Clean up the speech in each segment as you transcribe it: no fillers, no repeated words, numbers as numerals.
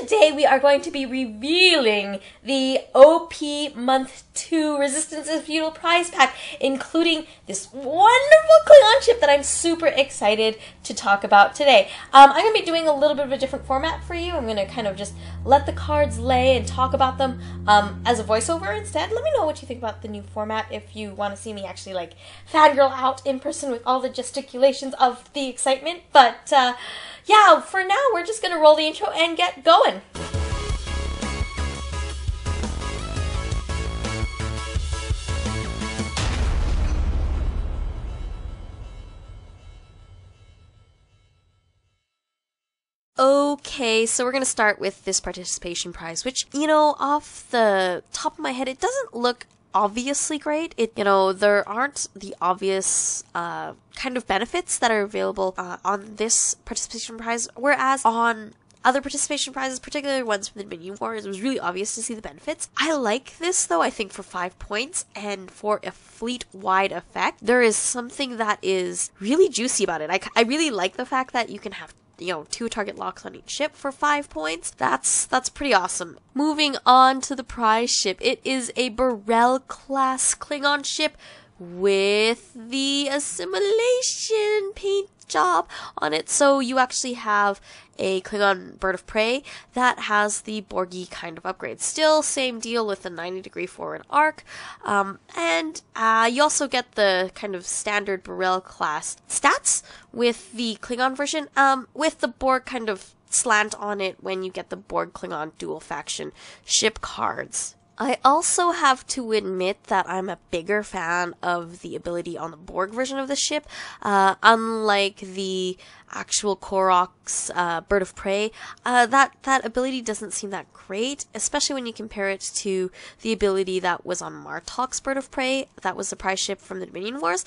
today we are going to be revealing the OP Month 2 Resistance is Futile prize pack, including this wonderful Klingon ship that I'm super excited to talk about today. I'm going to be doing a little bit of a different format for you. I'm going to kind of just let the cards lay and talk about them as a voiceover instead. Let me know what you think about the new format if you want to see me actually like fangirl out in person with all the gesticulations of the excitement. But yeah, for now we're just going to roll the intro and get going. Okay, so we're going to start with this participation prize, which, off the top of my head, it doesn't look obviously great. There aren't the obvious kind of benefits that are available on this participation prize, whereas on other participation prizes, particularly ones from the Dominion Wars, it was really obvious to see the benefits. I like this, though, I think for 5 points, and for a fleet-wide effect, there is something that is really juicy about it. I really like the fact that you can have 2 target locks on each ship for 5 points. That's pretty awesome. Moving on to the prize ship. It is a Burrell-class Klingon ship with the assimilation paint job on it. So you actually have a Klingon bird of prey that has the Borgie kind of upgrade. Still same deal with the 90-degree forward arc. And you also get the kind of standard Burrell class stats with the Klingon version, with the Borg kind of slant on it when you get the Borg Klingon dual faction ship cards. I also have to admit that I'm a bigger fan of the ability on the Borg version of the ship. Unlike the actual Korok's Bird of Prey, that ability doesn't seem that great, especially when you compare it to the ability that was on Martok's Bird of Prey. That was the prize ship from the Dominion Wars.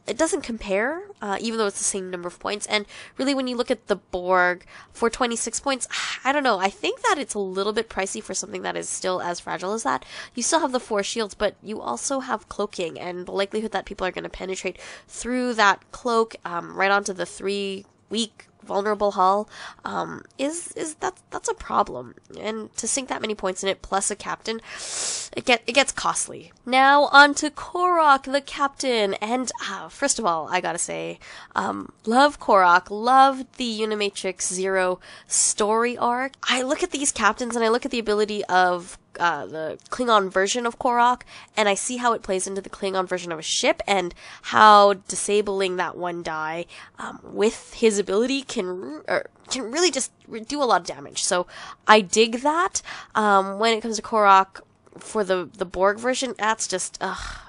It doesn't compare, even though it's the same number of points. And really, when you look at the Borg for 26 points, I don't know. I think that it's a little bit pricey for something that is still as fragile as that. You still have the 4 shields, but you also have cloaking, and the likelihood that people are going to penetrate through that cloak right onto the 3 weak vulnerable hull that's a problem. And to sink that many points in it plus a captain, it gets costly. Now on to Korok the captain, and first of all I gotta say love Korok, love the Unimatrix Zero story arc. I look at these captains and I look at the ability of the Klingon version of Korok, and I see how it plays into the Klingon version of a ship, and how disabling that one die with his ability can really just do a lot of damage. So I dig that. When it comes to Korok for the Borg version, that's just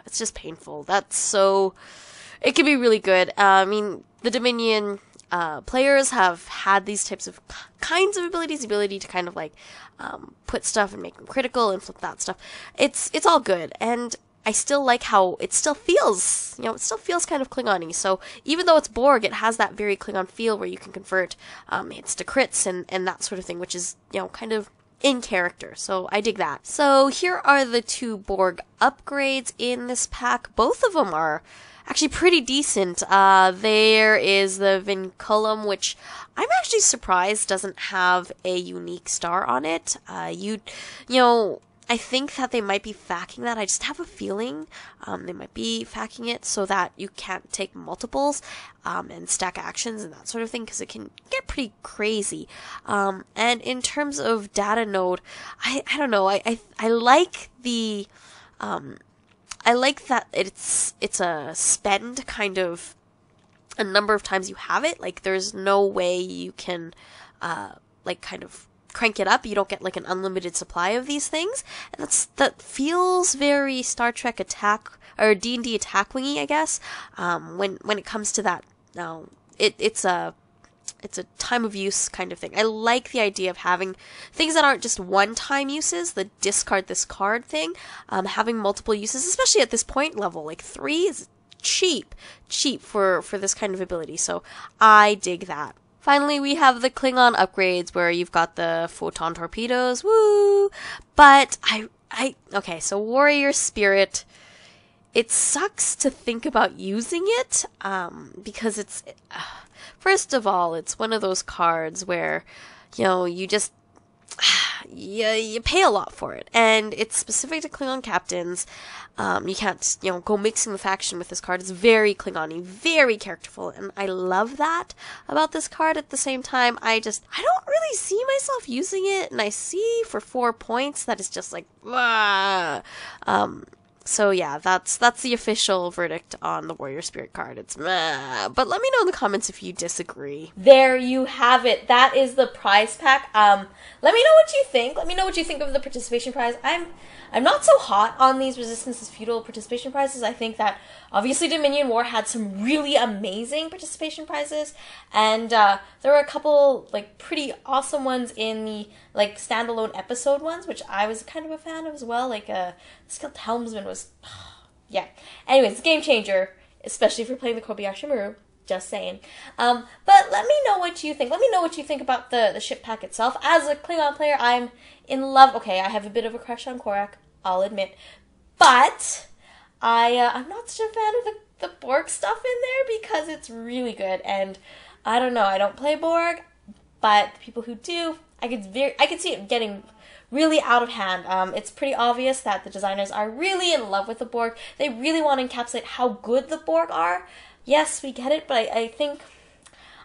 it's just painful. It can be really good. I mean, the Dominion players have had these types of kinds of abilities, the ability to kind of like put stuff and make them critical and flip that stuff. It's all good, and I still like how it still feels, kind of Klingon-y. So even though it's Borg, it has that very Klingon feel where you can convert hits to crits and that sort of thing, which is, kind of in character. So I dig that. So here are the 2 Borg upgrades in this pack. Both of them are actually pretty decent. There is the Vinculum, which I'm actually surprised doesn't have a unique star on it. I think that they might be facking that. I just have a feeling they might be facking it so that you can't take multiples and stack actions and that sort of thing, because it can get pretty crazy. And in terms of data node, I don't know. I like the I like that it's a spend kind of a number of times you have it. Like, there's no way you can kind of crank it up. You don't get like an unlimited supply of these things. And that feels very Star Trek attack or D&D attack wingy, I guess. When it comes to that, it's a time of use kind of thing. I like the idea of having things that aren't just one-time uses, the discard this card thing, having multiple uses, especially at this point level. Like 3 is cheap for this kind of ability, so I dig that. Finally, we have the Klingon upgrades where you've got the photon torpedoes, woo! But okay, so Warrior Spirit, it sucks to think about using it, because first of all, it's one of those cards where you just you pay a lot for it, and it's specific to Klingon captains. You can't, go mixing the faction with this card. It's very Klingon-y, very characterful, and I love that about this card. At the same time, I don't really see myself using it, and I see for 4 points that is just like, so yeah, that's the official verdict on the Warrior Spirit card. It's meh. But let me know in the comments if you disagree. There you have it. That is the prize pack. Let me know what you think. Let me know what you think of the participation prize. I'm not so hot on these Resistance is Futile participation prizes. I think that obviously Dominion War had some really amazing participation prizes, and there were a couple pretty awesome ones in the standalone episode ones, which I was kind of a fan of as well. Skilled Helmsman was, yeah. Anyways, game changer, especially if you're playing the Kobayashi Maru. Just saying. But let me know what you think. Let me know what you think about the ship pack itself. As a Klingon player, I'm in love. Okay, I have a bit of a crush on Korak, I'll admit. But I'm not such a fan of the Borg stuff in there because it's really good. And I don't know, I don't play Borg, but the people who do, I could see it getting really out of hand. It's pretty obvious that the designers are really in love with the Borg. They really want to encapsulate how good the Borg are. Yes, we get it, but I think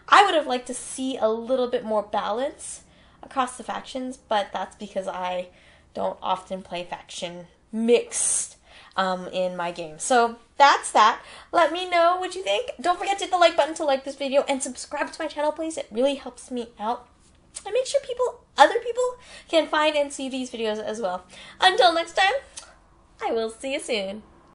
I would have liked to see a little bit more balance across the factions, but that's because I don't often play faction mixed in my game. So that's that. Let me know what you think. Don't forget to hit the like button to like this video, and subscribe to my channel, please. It really helps me out. And make sure other people can find and see these videos as well. Until next time, I will see you soon.